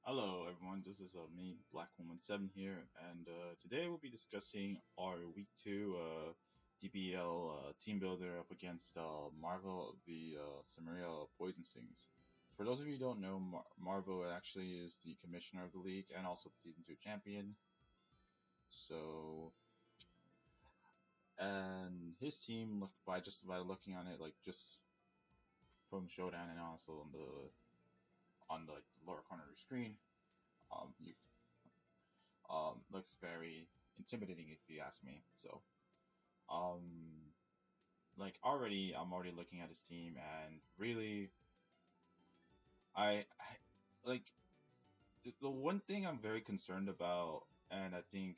Hello everyone, this is me, Black Woman 7 here, and today we'll be discussing our Week 2 DBL team builder up against Marvel of the Sarina Poison Stings. For those of you who don't know, Marvel actually is the commissioner of the league and also the Season 2 champion. So, and his team, by looking on it, like just from Showdown and also on the lower corner of your screen, you looks very intimidating if you ask me. So, um, I'm already looking at his team, and really, I like the one thing I'm very concerned about, and I think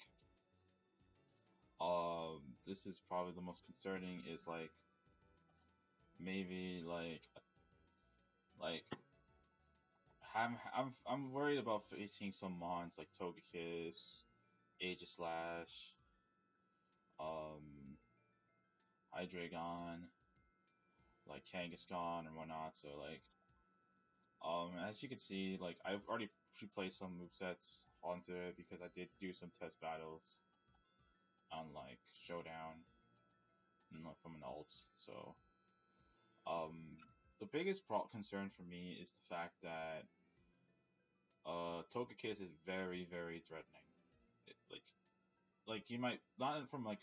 this is probably the most concerning is maybe like I'm worried about facing some mons like Togekiss, Aegislash, um, Hydreigon, like Kangaskhan and whatnot. So as you can see, I've already pre-played some movesets onto it because I did do some test battles on Showdown from an alt. So um, the biggest concern for me is the fact that Togekiss is very threatening. It, you might not from a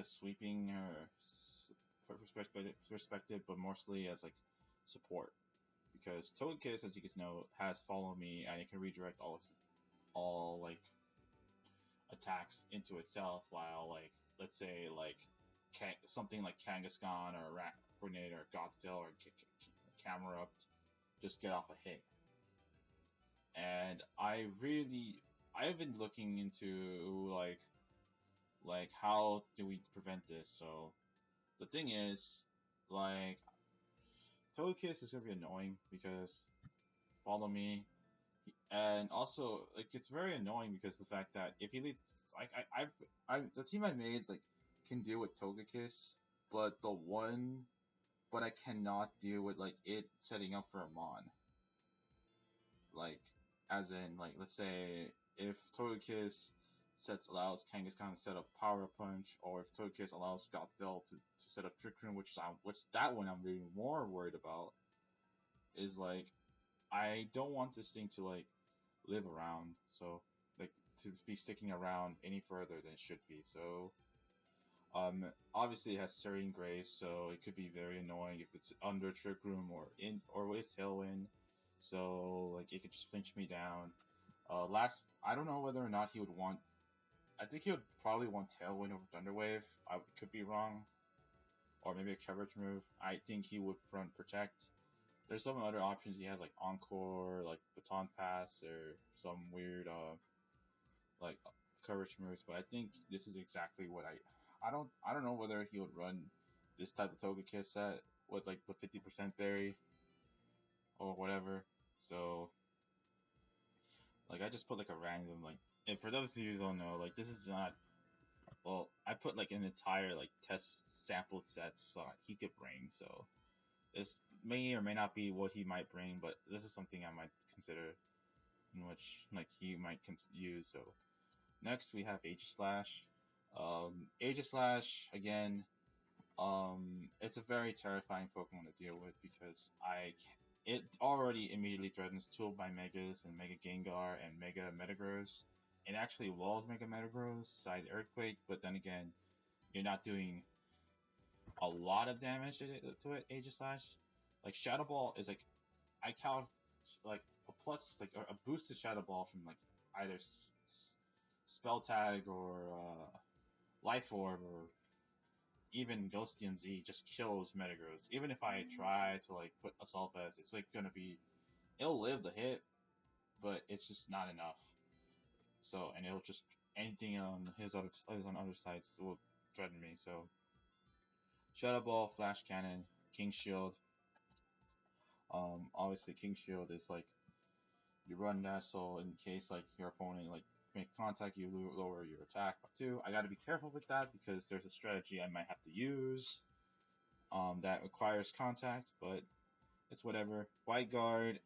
sweeping or perspective, but mostly as support. Because Togekiss, as you guys know, has Follow Me, and it can redirect all attacks into itself, while let's say something like Kangaskhan or Rat Grenade or Gothitelle or Camerupt just get off a hit. And I've been looking into how do we prevent this. So the thing is, Togekiss is gonna be annoying because Follow Me. And also, it's very annoying because the fact that if he leads, the team I made can deal with Togekiss, but I cannot deal with it setting up for a Mon. As in, let's say if Togekiss allows Kangaskhan to set up Power Punch, or if Togekiss allows Gothitelle to set up Trick Room, which that one I'm really more worried about. Is I don't want this thing to live around, so to be sticking around any further than it should be. So obviously it has Serene Grace, so it could be very annoying if it's under Trick Room or with Tailwind. So it could just flinch me down. I don't know whether or not he would want. I think he would probably want Tailwind over Thunder Wave. I could be wrong, or maybe a coverage move. I think he would run Protect. There's some other options he has, like Encore, like Baton Pass, or some weird coverage moves. But I think this is exactly what I don't know whether he would run this type of Togekiss set with the 50% berry or whatever. So I just put a random and for those of you who don't know, this is not, well, I put an entire test sample sets he could bring. So this may or may not be what he might bring, but this is something I might consider, in which he might use. So next we have Aegislash. Aegislash again. It's a very terrifying Pokemon to deal with because it already immediately threatens two of my Megas and Mega Gengar and Mega Metagross. It actually walls Mega Metagross, Side Earthquake, but then again, you're not doing a lot of damage to it, Aegislash. Shadow Ball is I count a plus, a boosted Shadow Ball from either Spell Tag or Life Orb or even Ghostian Z just kills Metagross. Even if I try to put Assault Vest, it's gonna be, it'll live the hit, but it's just not enough. So, and it'll just, anything on his other sides will threaten me. So Shadow Ball, Flash Cannon, King Shield. Obviously King Shield is you run that, so in case your opponent make contact, you lower your attack by 2. I gotta be careful with that because there's a strategy I might have to use that requires contact, but it's whatever. White Guard,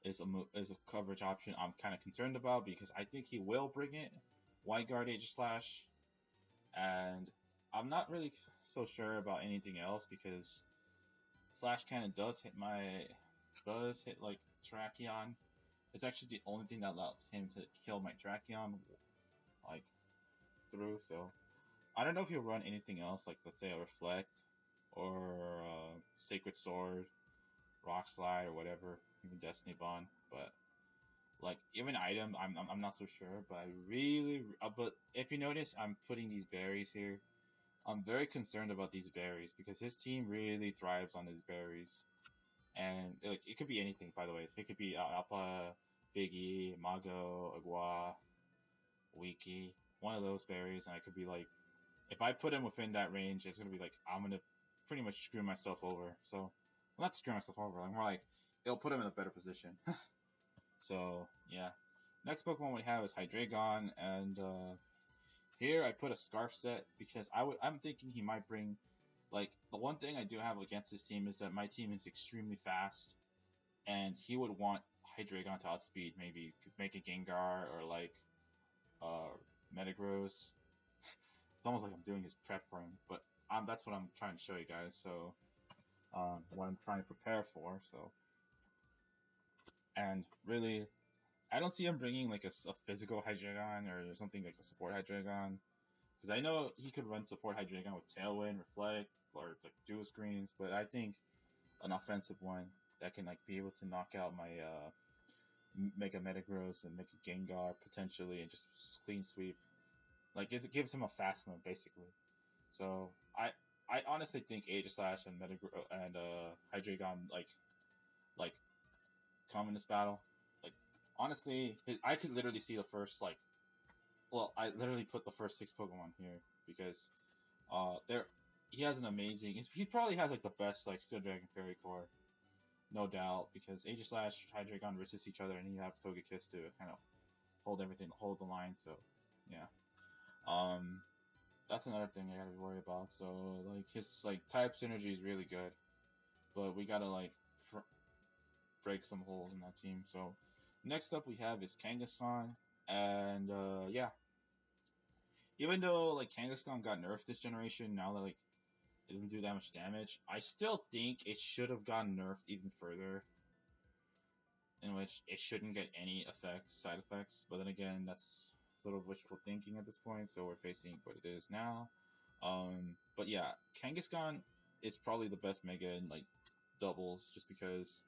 is a coverage option I'm kind of concerned about because I think he will bring it. White Guard Aegis-Slash, and I'm not really so sure about anything else because Flash Cannon does hit like Terrakion. It's actually the only thing that allows him to kill my Terrakion like through. So I don't know if he'll run anything else, like let's say a Reflect or Sacred Sword, Rock Slide, or whatever, even Destiny Bond. But like even item, I'm not so sure. But I really, but if you notice, I'm putting these berries here. I'm very concerned about these berries because his team really thrives on his berries, and like it could be anything. By the way, it could be Alpha, Biggie, Mago, Agua, Wiki, one of those berries, and I could be like, if I put him within that range, it's gonna be like I'm gonna pretty much screw myself over. So, well, not screw myself over. Like more like it'll put him in a better position. So yeah. Next Pokemon we have is Hydreigon, and here I put a Scarf set because I'm thinking he might bring, like, the one thing I do have against this team is that my team is extremely fast, and he would want Hydreigon to outspeed, maybe make a Gengar or like uh Metagross. It's almost like I'm doing his prep for him, but that's what I'm trying to show you guys. So what I'm trying to prepare for. So, and really, I don't see him bringing like a physical Hydreigon or something like a support Hydreigon. Because I know he could run support Hydreigon with Tailwind, Reflect, or like dual screens, but I think an offensive one that can like be able to knock out my Mega Metagross and make a Gengar potentially and just clean sweep. Like it gives him a fast move basically. So I honestly think Aegis-Slash and Hydreigon like come in this battle. Like honestly, I could literally see the first like, well, I literally put the first 6 Pokemon here because there he has an amazing. He probably has like the best like Steel Dragon Fairy Core, no doubt, because Aegis-Slash, Hydreigon resist each other, and you have Togekiss to kind of hold the line. So yeah, that's another thing I gotta worry about. So like his like type synergy is really good, but we gotta like break some holes in that team. So next up we have is Kangaskhan, and yeah, even though like Kangaskhan got nerfed this generation, now that like it doesn't do that much damage, I still think it should have gotten nerfed even further, in which it shouldn't get any side effects. But then again, that's sort of wishful thinking at this point, so we're facing what it is now. But yeah, Kangaskhan is probably the best Mega in like doubles, just because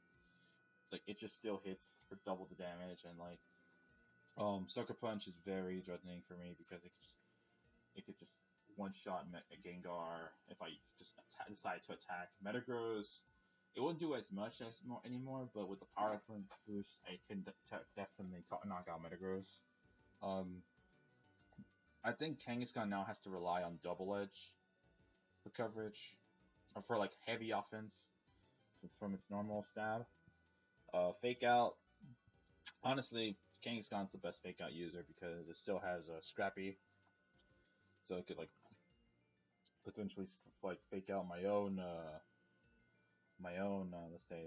like it just still hits for double the damage, and like Sucker Punch is very threatening for me because it could just one shot a Gengar if I just decide to attack. Metagross, it wouldn't do as much anymore, but with the power boost, I can definitely knock out Metagross. I think Kangaskhan now has to rely on Double Edge for coverage, or for like heavy offense from its normal stab. Fake Out, honestly, Kangaskhan's the best Fake Out user because it still has a Scrappy, so it could like potentially like fake out let's say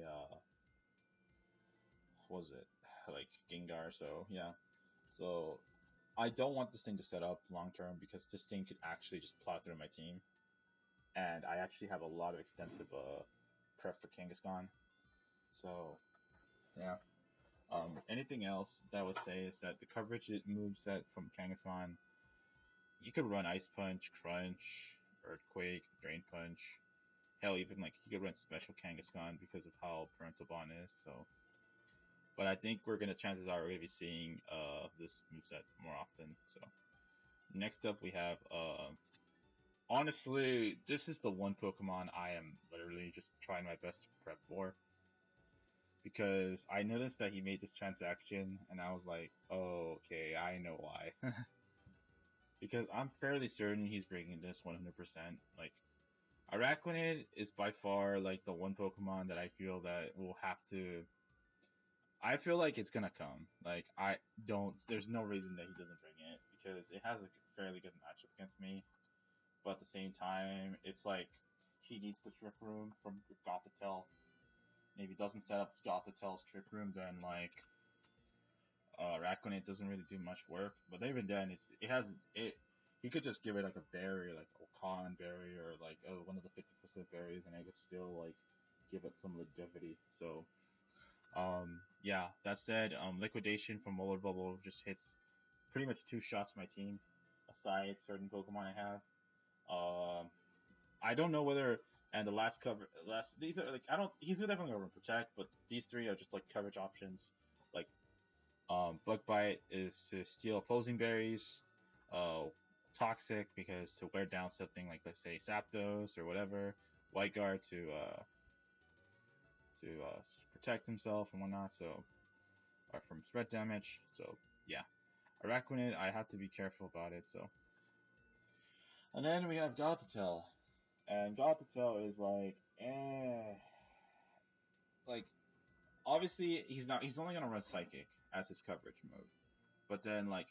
what was it, like Gengar. So yeah, so I don't want this thing to set up long term because this thing could actually just plow through my team, and I actually have a lot of extensive prep for Kangaskhan. So yeah. Anything else that I would say is that the coverage moveset from Kangaskhan, you could run Ice Punch, Crunch, Earthquake, Drain Punch. Hell, even like you could run Special Kangaskhan because of how Parental Bond is. So, but I think chances are we're gonna be seeing this moveset more often. So next up we have honestly, this is the one Pokemon I am literally just trying my best to prep for, because I noticed that he made this transaction and I was like, oh, okay, I know why. Because I'm fairly certain he's bringing this 100%. Like, Araquanid is by far like the one Pokemon that I feel that will have to. I feel like it's gonna come. Like, there's no reason that he doesn't bring it because it has a fairly good matchup against me. But at the same time, it's like he needs the Trick Room from Gothitelle. maybe doesn't set up Gothitel's Trick Room, then like Raccoonet doesn't really do much work. But even then, he could just give it like a berry, like a con berry, or like one of the 50% berries, and it could still like give it some longevity. So yeah. That said, Liquidation from Molar Bubble just hits pretty much 2 shots my team, aside certain Pokemon I have. I don't know whether, and the last these are like, I don't, he's definitely gonna protect, but these 3 are just like coverage options. Like Bug Bite is to steal opposing berries. Toxic because to wear down something like, let's say, Zapdos or whatever. White Guard to protect himself and whatnot. So, or from spread damage. So yeah, Araquanid, I have to be careful about it. So, and then we have Gothitelle, and Gothitelle is like obviously he's only gonna run Psychic as his coverage move. But then like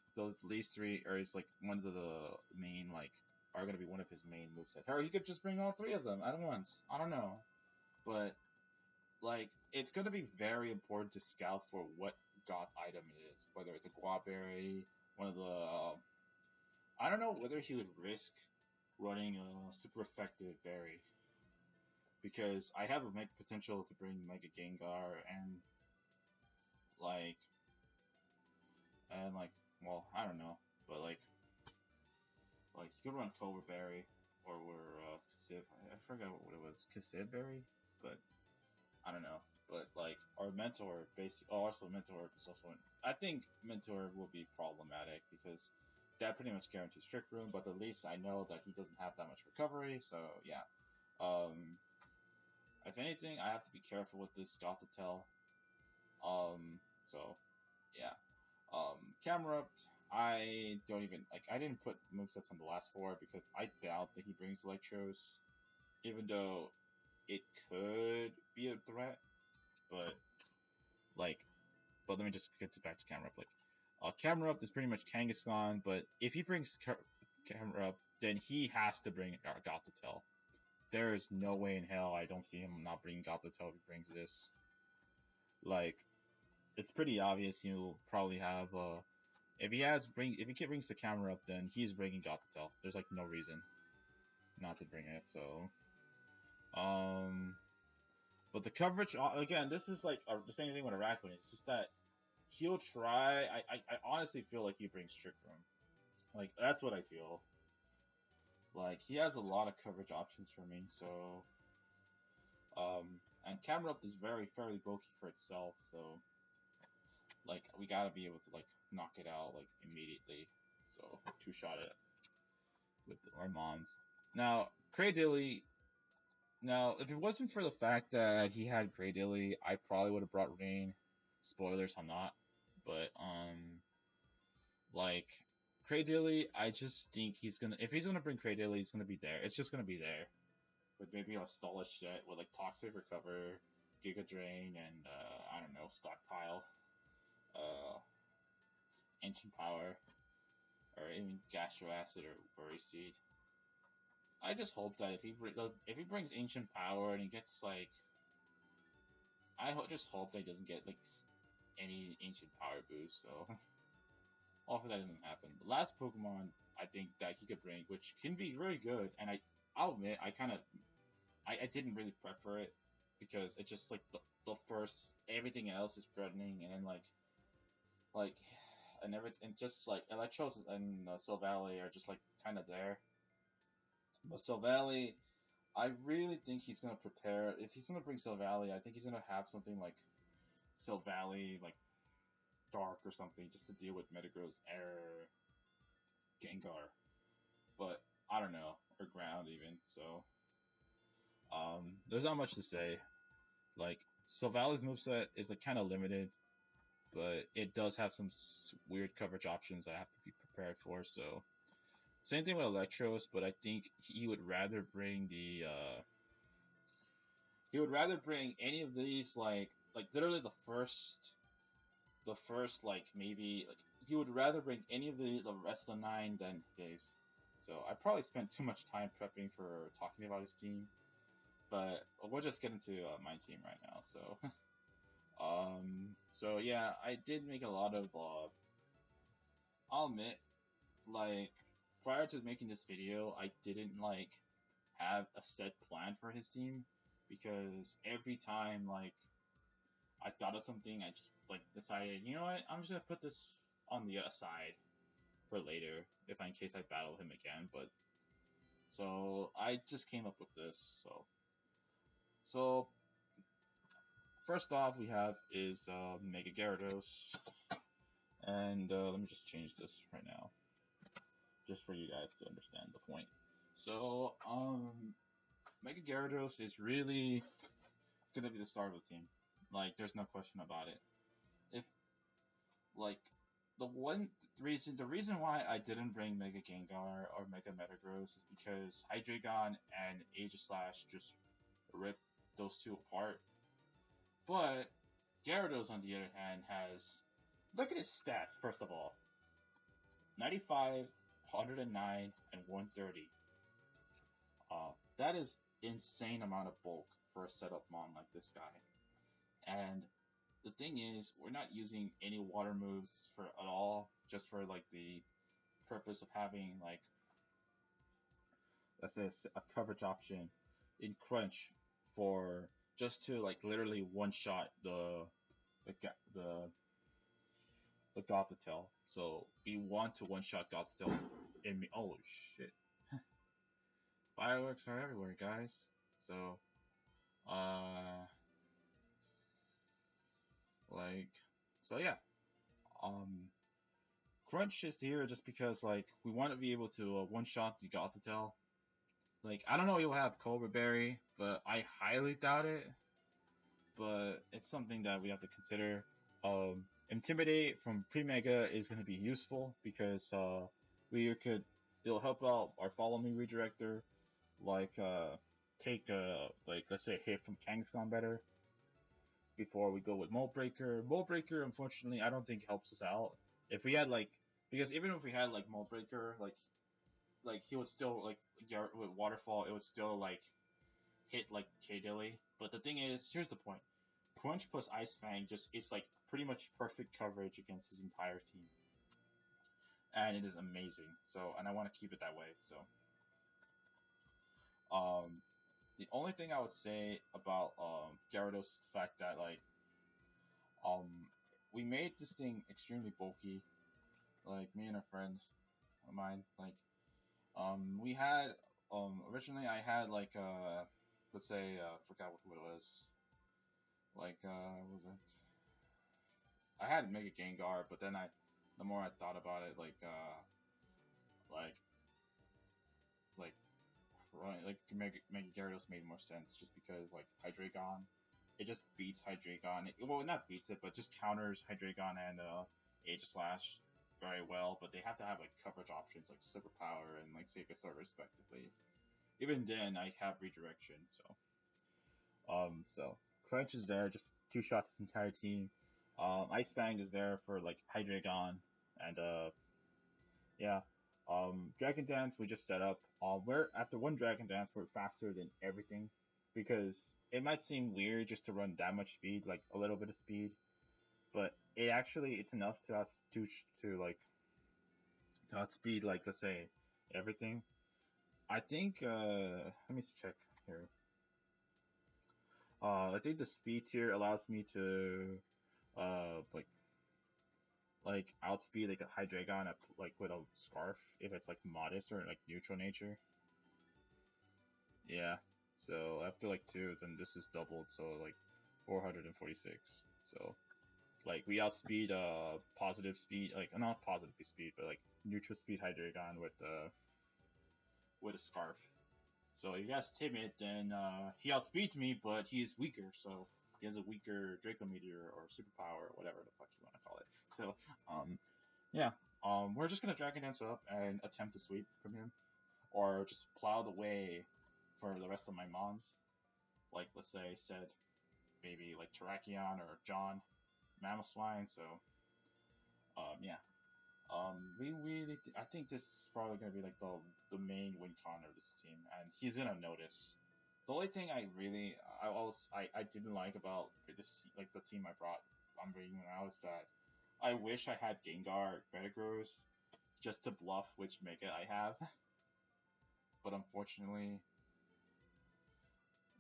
these 3 are is like one of the main like are gonna be one of his main moveset. Or he could just bring all 3 of them at once. I don't know. But like it's gonna be very important to scout for what goth item it is. Whether it's a Guaberry, one of the I don't know whether he would risk running a super effective berry. Because I have a potential to bring Mega Gengar like like well, I don't know, but like you could run Cobra Berry or Civ. I forgot what it was, Cassid Berry, but I don't know. But like our Mentor, also Mentor is also. I think Mentor will be problematic because that pretty much guarantees Trick Room. But at least I know that he doesn't have that much recovery. So yeah. If anything, I have to be careful with this Gothitelle. So yeah. Camerupt, I don't even like. I didn't put movesets on the last 4 because I doubt that he brings Electros, even though it could be a threat. But like, but let me just get back to Camerupt. Like, Camerupt is pretty much Kangaskhan, but if he brings Camerupt, then he has to bring Gothitelle. There is no way in hell I don't see him not bringing Gothitelle if he brings this. Like, it's pretty obvious he'll probably have if he brings the camera up, then he's bringing Gothitelle. There's like no reason not to bring it. So, but the coverage again, this is like the same thing with Araquanid. It's just that he'll try. I honestly feel like he brings Trick Room. Like that's what I feel. Like he has a lot of coverage options for me. So, and camera up is fairly bulky for itself. So, like we gotta be able to like knock it out like immediately. So 2-shot it with our Mons. Now Cradilly. Now if it wasn't for the fact that he had Cradilly, I probably would have brought Rain. Spoilers, I'm not. But like Cradilly, I just think if he's gonna bring Cradilly, he's gonna be there. It's just gonna be there. With maybe a Stolish Jet with like Toxic Recover, Giga Drain, and I don't know, Stockpile. Ancient Power, or even Gastro Acid or Furry Seed. I just hope that if he brings Ancient Power and he gets like, just hope that he doesn't get like any Ancient Power boost. So hopefully that doesn't happen. The last Pokemon I think that he could bring, which can be really good, and I'll admit I didn't really prep for it because it's just like the first everything else is threatening, and then like and just like Electros and Silvally are just like kind of there. But Silvally, I really think he's gonna prepare. If he's gonna bring Silvally, I think he's gonna have something like Silvally, like Dark or something, just to deal with Metagross Error, Gengar. But I don't know, or Ground even. So there's not much to say. Like Silvally's moveset is like kind of limited, but it does have some weird coverage options I have to be prepared for. So same thing with Electros, but I think he would rather bring any of these like literally the first like maybe like he would rather bring any of the rest of the 9 than his. So I probably spent too much time prepping for talking about his team. But we'll just get into my team right now. So yeah, I did make a lot of. I'll admit, like prior to making this video, I didn't like have a set plan for his team because every time like I thought of something, I just like decided, you know what, I'm just gonna put this on the aside for later if in case I battle him again. But so I just came up with this. So first off, we have is Mega Gyarados, and let me just change this right now, just for you guys to understand the point. So Mega Gyarados is really gonna be the star of the team. Like, there's no question about it. If like the reason why I didn't bring Mega Gengar or Mega Metagross is because Hydreigon and Aegislash just rip those two apart. But Gyarados, on the other hand, has look at his stats. First of all, 95, 109, and 130. That is insane amount of bulk for a setup mon like this guy. And the thing is, we're not using any water moves for at all, just for like the purpose of having like, let's say, a coverage option in Crunch for just to like literally one shot the the Gothitelle. So we want to one shot Gothitelle in me. Oh shit! Fireworks are everywhere, guys. So uh like so yeah. Um Crunch is here just because like we want to be able to one shot the Gothitelle. Like I don't know, you'll have Cobra Berry, but I highly doubt it. But it's something that we have to consider. Intimidate from pre-mega is going to be useful because we could it'll help out our follow me redirector, like take like let's say hit from Kangaskhan better before we go with Mold Breaker. Mold Breaker, unfortunately, I don't think helps us out. If we had like because even if we had like Mold Breaker, like he would still like with Waterfall, it would still like hit like K Dilly. But the thing is, here's the point. Crunch plus Ice Fang just it's like pretty much perfect coverage against his entire team. And it is amazing. So and I want to keep it that way. So the only thing I would say about Gyarados is the fact that like um we made this thing extremely bulky. Like me and a friend of mine, like we had originally I had like let's say forgot what it was. Like what was it? I had Mega Gengar, but then the more I thought about it, like like like Mega Gyarados made more sense just because like Hydreigon, it just beats Hydreigon. Well, not beats it, but just counters Hydreigon and Aegislash very well. But they have to have like coverage options like Super Power and like Sacred Sword respectively. Even then, I have redirection. So Crunch is there, just two shots his entire team. Ice Fang is there for like Hydreigon and yeah. Dragon Dance we just set up. We're after one Dragon Dance we're faster than everything because it might seem weird just to run that much speed, like a little bit of speed, but it's enough to us to like to outspeed like let's say everything. I think let me check here. I think the speed tier allows me to like outspeed like a Hydreigon like with a Scarf if it's like modest or like neutral nature. Yeah. So after like two, then this is doubled, so like 446. So like we outspeed positive speed, like not positive speed, but like neutral speed Hydreigon with a Scarf. So if he has timid, then he outspeeds me, but he is weaker, so he has a weaker Draco Meteor or Superpower or whatever the fuck you want to call it. So yeah. We're just gonna Dragon Dance up and attempt to sweep from him, or just plow the way for the rest of my mons. Like let's say said maybe like Terrakion or John Mamoswine. So yeah. We really I think this is probably gonna be like the main win con of this team, and he's gonna notice. The only thing I didn't like about this, like the team I brought on bringing now, is that I wish I had Gengar Metagross just to bluff which Mega I have, but unfortunately,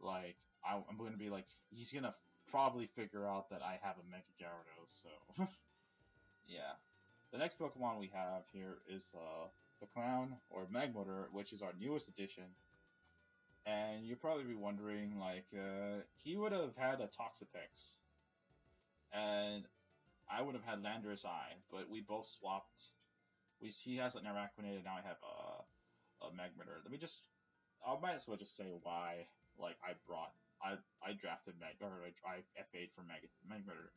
like I'm gonna be like, he's gonna probably figure out that I have a Mega Gyarados, so yeah. The next Pokemon we have here is the Clown, or Magmotor, which is our newest addition. And you'll probably be wondering, like, he would have had a Toxapex, and I would have had Landorus Eye, but we both swapped. He has an Araquanid, and now I have a Magmortar. I might as well just say why. Like, I drafted I FA'd for Magmortar.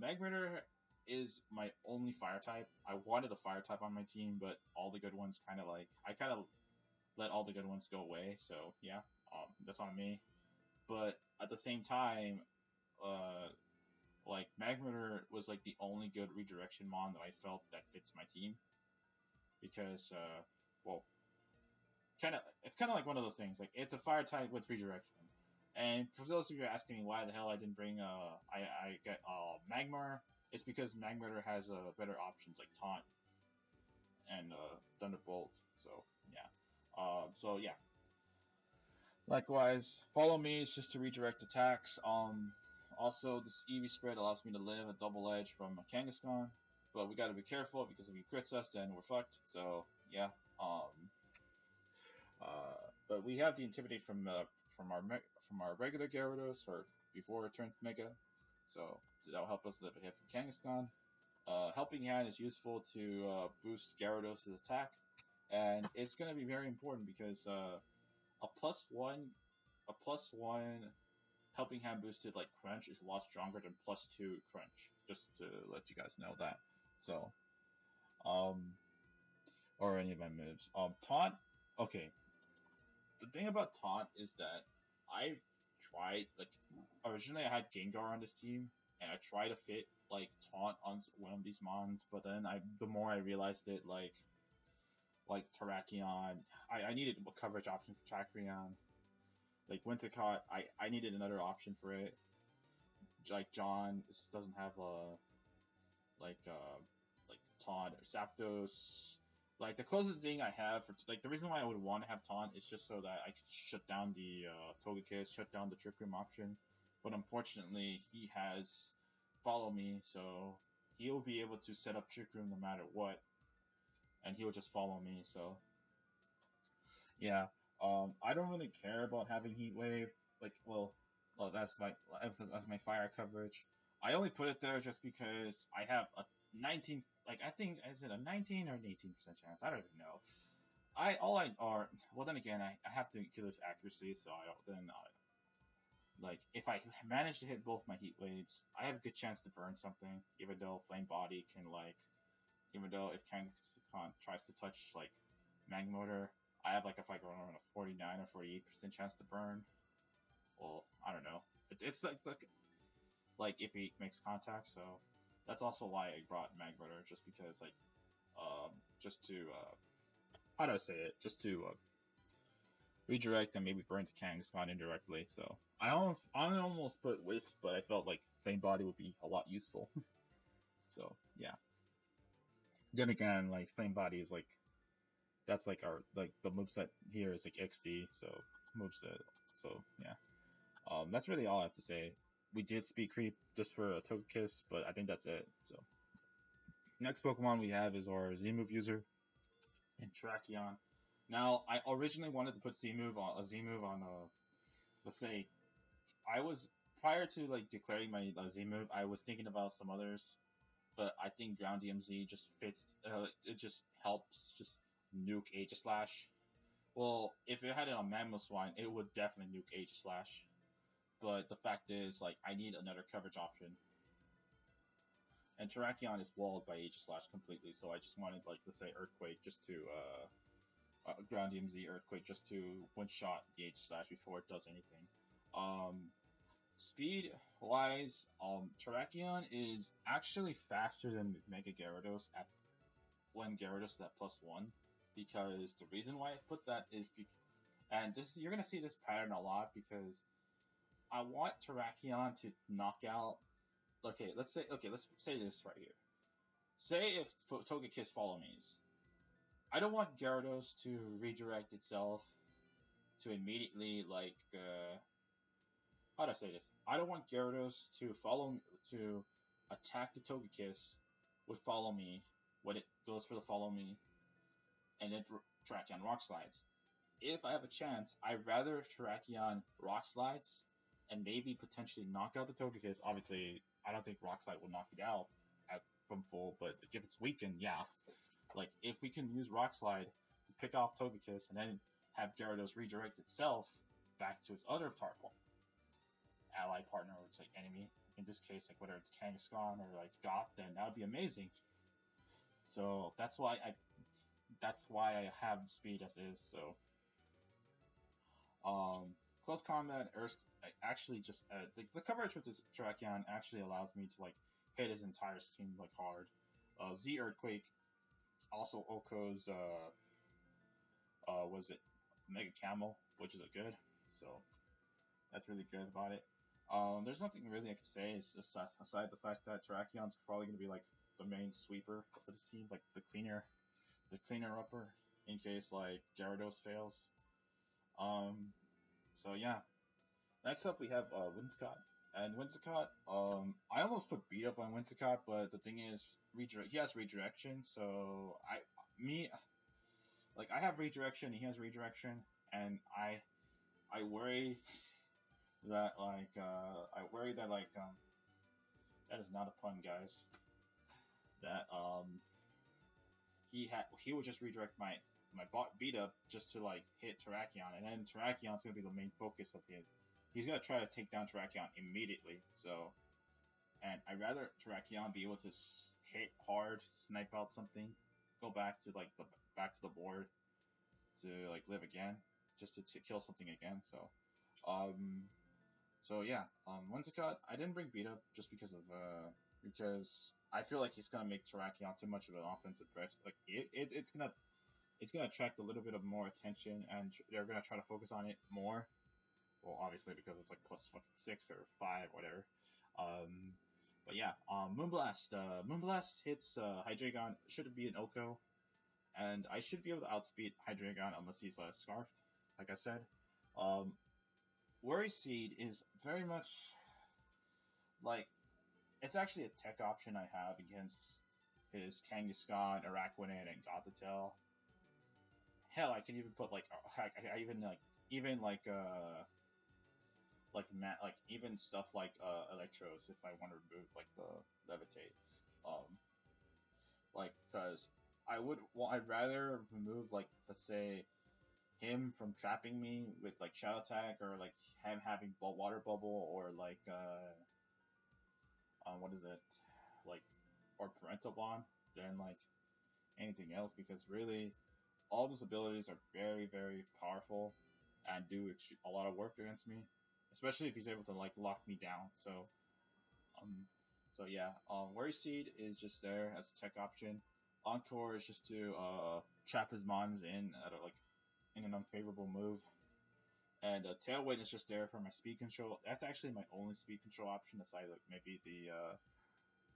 Magmortar is my only Fire type. I wanted a Fire type on my team, but all the good ones I kind of let all the good ones go away. So yeah, that's on me. But at the same time, uh, like Magmortar was like the only good redirection mon that I felt that fits my team because well, it's kind of like one of those things. Like it's a fire type with redirection. And for those of you asking me why the hell I didn't bring I get Magmar, it's because Magmar has better options like Taunt and Thunderbolt. So yeah, yeah. Likewise, follow me is just to redirect attacks. Also, this EV spread allows me to live a double edge from a Kangaskhan, but we gotta be careful because if he crits us, then we're fucked. So yeah, but we have the Intimidate from our regular Gyarados or before it turns Mega, so that'll help us live a hit from Kangaskhan. Helping Hand is useful to boost Gyarados' attack, and it's going to be very important because a +1 Helping Hand boosted like Crunch is a lot stronger than +2 Crunch. Just to let you guys know that. So, or any of my moves. Taunt. Okay, the thing about Taunt is that I tried, like, originally I had Gengar on this team, and I tried to fit like Taunt on one of these mons, but then the more I realized it, like Terrakion, I needed a coverage option for Terrakion. Like Whimsicott, I needed another option for it. Like John doesn't have like Taunt or Zapdos. Like the closest thing I have for like the reason why I would want to have Taunt is just so that I could shut down the Togekiss, shut down the Trick Room option. But unfortunately, he has Follow Me, so he'll be able to set up Trick Room no matter what, and he'll just follow me. So yeah, I don't really care about having Heat Wave. Like, well, that's my fire coverage. I only put it there just because I have a 19. Like, I think is it a 19 or an 18% chance? I don't even know. Well, then again, I have to kill his accuracy, so I don't then. Like, if I manage to hit both my Heat Waves, I have a good chance to burn something, even though Flame Body can, like, even though if Kangaskhan tries to touch, like, Magmotor, I have, like, if I go around a 49 or 48% chance to burn. Well, I don't know. It's like if he makes contact, so that's also why I brought Magmotor, just because, like, just to, how do I say it? Just to, redirect and maybe burn the Kangaskhan indirectly. So I almost put Wisp, but I felt like Flame Body would be a lot useful. So yeah. Then again, like Flame Body is like that's like our like the moveset here is like XD, so moveset. So yeah. That's really all I have to say. We did Speed Creep just for a Togekiss, but I think that's it. So next Pokemon we have is our Z-move user, and Terrakion. Now, I originally wanted to put Z-move on let's say, I was prior to like declaring my Z-move, I was thinking about some others, but I think Ground DMZ just fits. It just helps just nuke Aegislash. Well, if it had it on Mamoswine, it would definitely nuke Aegislash. But the fact is, like, I need another coverage option. And Terrakion is walled by Aegislash completely, so I just wanted, like, let's say Earthquake just to, Ground DMZ Earthquake just to one-shot the Aegislash before it does anything. Speed wise, Terrakion is actually faster than Mega Gyarados when Gyarados is at +1, because the reason why I put that is And you're gonna see this pattern a lot because I want Terrakion to knock out. Let's say this right here. Say if Togekiss follow me's, I don't want Gyarados to redirect itself to immediately how do I say this? I don't want Gyarados to attack the Togekiss with follow me when it goes for the follow me, and then Terrakion rock slides. If I have a chance, I'd rather Terrakion rock slides and maybe potentially knock out the Togekiss. Obviously, I don't think rock slide will knock it out from full, but if it's weakened, yeah. Like if we can use rock slide to pick off Togekiss and then have Gyarados redirect itself back to its other ally partner or its like enemy. In this case, like whether it's Kangaskhan or like Goth, then that would be amazing. So that's why I have the speed as is. So close combat, actually just the coverage with this Terrakion actually allows me to like hit his entire scheme like hard. Z Earthquake, also Oko's was it Mega Camel, which is a good. So that's really good about it. There's nothing really I can say. It's just aside the fact that Terrakion's probably going to be like the main sweeper for this team, like the cleaner upper in case like Gyarados fails. So yeah. Next up we have Whimsicott. And Whimsicott, I almost put beat up on Whimsicott, but the thing is, he has redirection, so I have redirection, he has redirection, and I worry that that is not a pun, guys. That he would just redirect my beat up just to like hit Terrakion, and then Terrakion's gonna be the main focus of his. He's gonna try to take down Terrakion immediately. So, and I'd rather Terrakion be able to hit hard, snipe out something, go back to the board to like live again, just to kill something again. So yeah, Whimsicott, I didn't bring beat up just because I feel like he's gonna make Terrakion too much of an offensive threat. Like it's gonna attract a little bit of more attention, and they're gonna try to focus on it more. Well, obviously because it's like plus fucking 6 or 5, whatever. But yeah, Moonblast. Moonblast hits Hydreigon. Should be an Oko, and I should be able to outspeed Hydreigon unless he's Scarfed, like I said. Worry Seed is very much like it's actually a tech option I have against his Kangaskhan, Araquanid, and Gothitelle. Hell, I can even put I even stuff like Electros if I want to remove like the Levitate. Because I'd rather remove like let's say him from trapping me with like Shadow Attack or like him having Water Bubble or like what is it like or Parental Bond than like anything else, because really all those abilities are very, very powerful and do a lot of work against me, especially if he's able to like lock me down. So yeah, Worry Seed is just there as a tech option. Encore is just to trap his mons in an unfavorable move, and Tailwind is just there for my speed control. That's actually my only speed control option aside like maybe the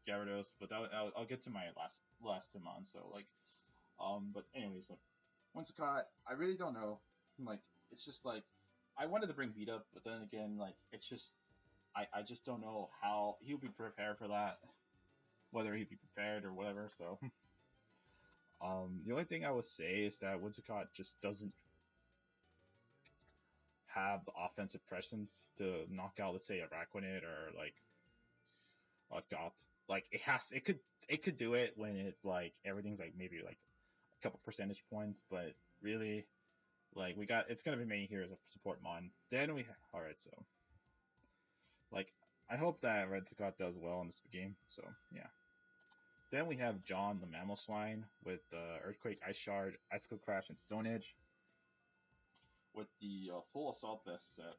Gyarados, but I'll get to my last two mons. So but anyways, like Whimsicott, I really don't know. Like, it's just like I wanted to bring beat up, but then again, like it's just I just don't know how he'll be prepared for that, whether he'd be prepared or whatever. So, the only thing I would say is that Whimsicott just doesn't have the offensive presence to knock out, let's say, a Araquanid or like a Goth. Like it could do it when it's like everything's like maybe like a couple percentage points, but really like it's gonna remain here as a support mon. Then alright, so like I hope that Whimsicott does well in this game. So yeah. Then we have John the Mamoswine with Earthquake, Ice Shard, Icicle Crash, and Stone Edge with the full assault vest set.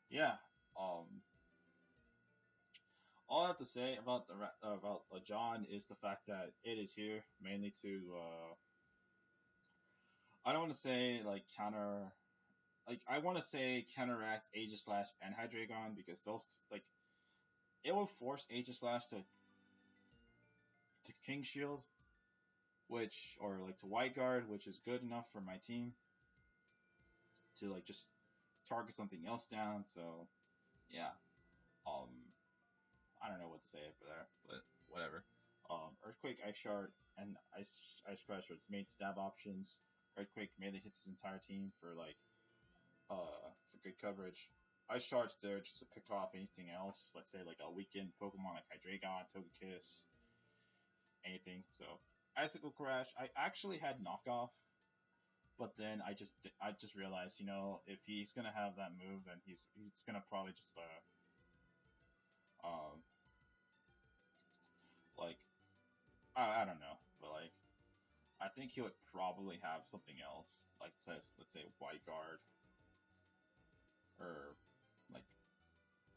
Yeah. All I have to say about John is the fact that it is here mainly to I don't want to say like counter. Like I want to say counteract Aegislash and Hydreigon because those like it will force Aegislash to King Shield, which or like to White Guard, which is good enough for my team to like just target something else down. So yeah, um, I don't know what to say for there, but whatever. Earthquake, Ice Shard, and Ice Crush are its main stab options. Earthquake mainly hits his entire team for good coverage. Ice Shard's there just to pick off anything else. Let's say like a weakened Pokemon like Hydreigon, Togekiss, anything. So Icicle Crash, I actually had knockoff, but then I just realized, if he's gonna have that move, then he's gonna probably just um like I don't know, but like I think he would probably have something else, like let's say White Guard or like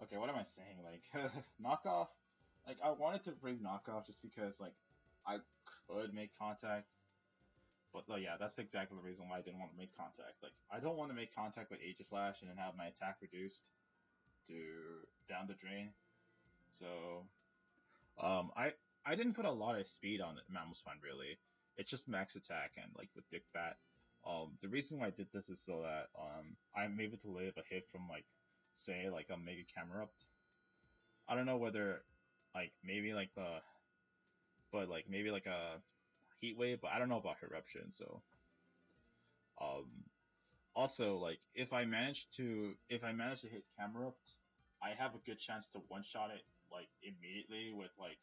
okay, what am I saying? Like knockoff. Like I wanted to bring knockoff just because like I could make contact, but like, yeah, that's exactly the reason why I didn't want to make contact. Like I don't want to make contact with Aegislash and then have my attack reduced to down the drain. So I didn't put a lot of speed on Mamoswine really. It's just max attack and like with Dick Fat. The reason why I did this is so that I'm able to live a hit from like say like a Mega Camerupt. I don't know whether like maybe like the but like maybe like a Heat Wave, but I don't know about Eruption. So um also like if I manage to hit Camerupt, I have a good chance to one shot it like immediately with like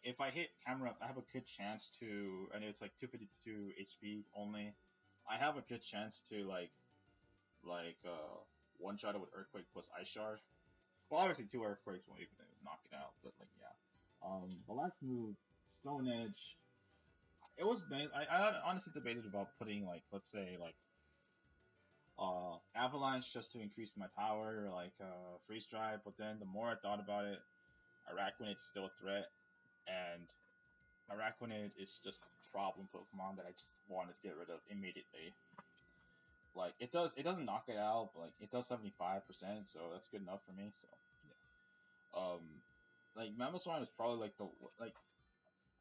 if I hit camera up, I have a good chance to, and it's like 252 HP only. I have a good chance to like one shot it with Earthquake plus Ice Shard. Well, obviously two Earthquakes won't even knock it out, but like yeah. The last move, Stone Edge. It was I honestly debated about putting like let's say like Avalanche just to increase my power, or like Freeze Drive. But then the more I thought about it, Araquanid is still a threat, and Araquanid is just a problem Pokemon that I just wanted to get rid of immediately. Like it doesn't knock it out, but like it does 75%, so that's good enough for me. So yeah. Like Mamoswine is probably like the like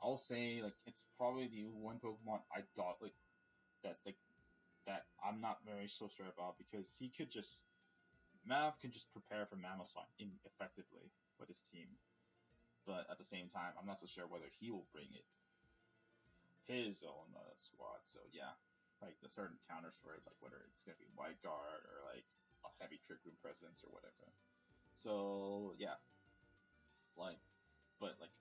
I'll say like it's probably the one Pokemon I thought like that's like that I'm not very so sure about because he could just Mav can just prepare for Mamoswine effectively with his team, but at the same time I'm not so sure whether he will bring it his own squad. So yeah, like the certain counters for it, like whether it's gonna be White Guard or like a heavy Trick Room presence or whatever. So yeah, like, but like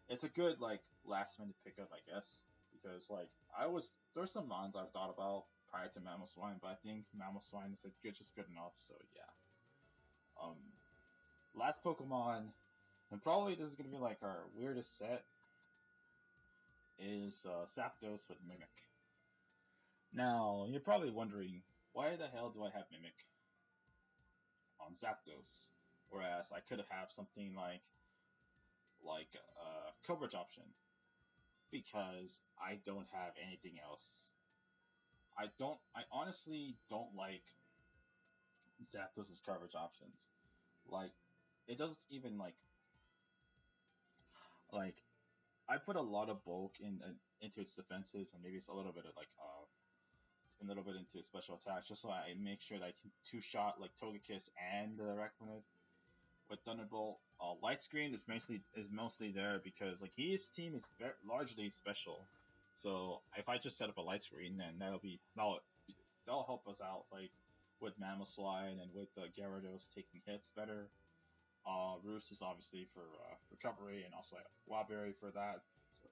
it's a good like last minute pickup, I guess, because like there's some mons I've thought about prior to Mamoswine, but I think Mamoswine is just good enough. So yeah, um, last Pokemon, and probably this is gonna be like our weirdest set is Zapdos with Mimic. Now, you're probably wondering, why the hell do I have Mimic on Zapdos? Whereas I could have something like a coverage option. Because I don't have anything else. I honestly don't like Zapdos' coverage options. Like, it doesn't even like I put a lot of bulk into its defenses and maybe it's a little bit of like a little bit into special attacks, just so I make sure that I can two-shot like Togekiss and the Araquanid with Thunderbolt. Light Screen is mostly there because like his team is largely special. So if I just set up a Light Screen, then that'll help us out like with Mamoswine and with Gyarados taking hits better. Roost is obviously for recovery, and also Wabberry for that. So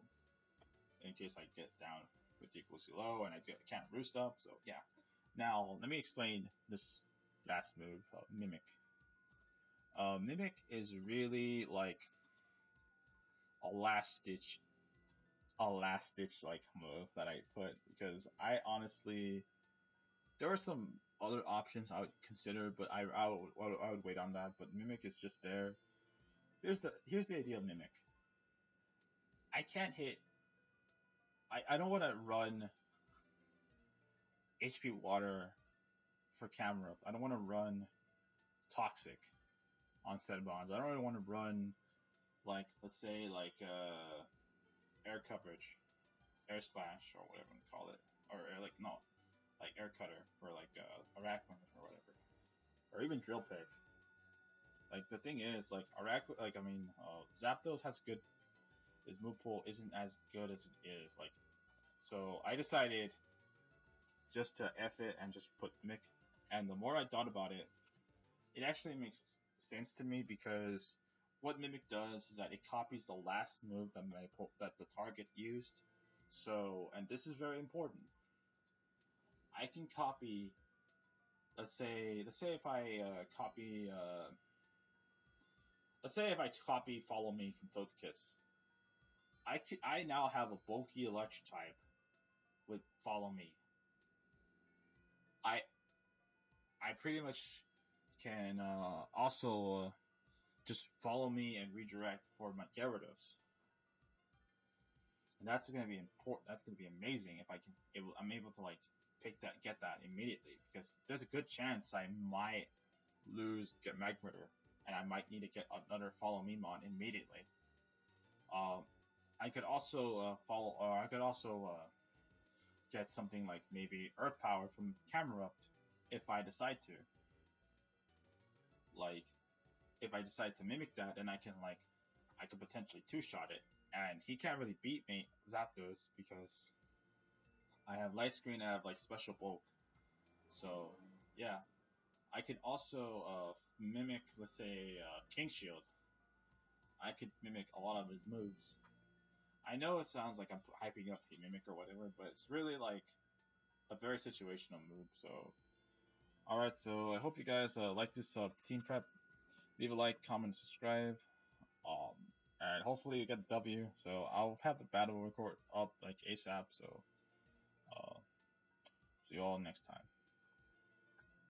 in case I get down ridiculously low and I can't Roost up. So yeah. Now let me explain this last move, Mimic. Mimic is really like a last ditch like move that I put because I honestly there were some other options I would consider, but I would wait on that. But Mimic is just there. Here's the idea of Mimic. I can't hit. I don't want to run HP Water for camera up. I don't want to run Toxic on said bonds. I don't really want to run like, let's say, like air coverage, air slash, or whatever you call it, or like no, like air cutter for like Arachne or whatever, or even drill pick. Like the thing is, like Zapdos has good. His move pool isn't as good as it is. Like, so I decided just to F it and just put Mimic. And the more I thought about it, it actually makes sense to me because what Mimic does is that it copies the last move that the target used. So, and this is very important. I can copy. Let's say if I copy Follow Me from Togekiss, I now have a bulky electric type with Follow Me. I I pretty much can also just Follow Me and redirect for my Gyarados, and that's gonna be important. That's gonna be amazing if I'm able to like get that immediately, because there's a good chance I might get Magmortar, and I might need to get another Follow Me mon immediately. I could also get something like maybe Earth Power from Camerupt if I decide to. Like, if I decide to mimic that, then I could potentially two-shot it, and he can't really beat me Zapdos because I have Light Screen, I have like Special Bulk. So yeah, I could also mimic, let's say, King Shield. I could mimic a lot of his moves. I know it sounds like I'm hyping up a mimic or whatever, but it's really like a very situational move. So, alright, so I hope you guys like this team prep. Leave a like, comment, subscribe. Um, and hopefully you get the W. So I'll have the battle record up like ASAP. So, see you all next time.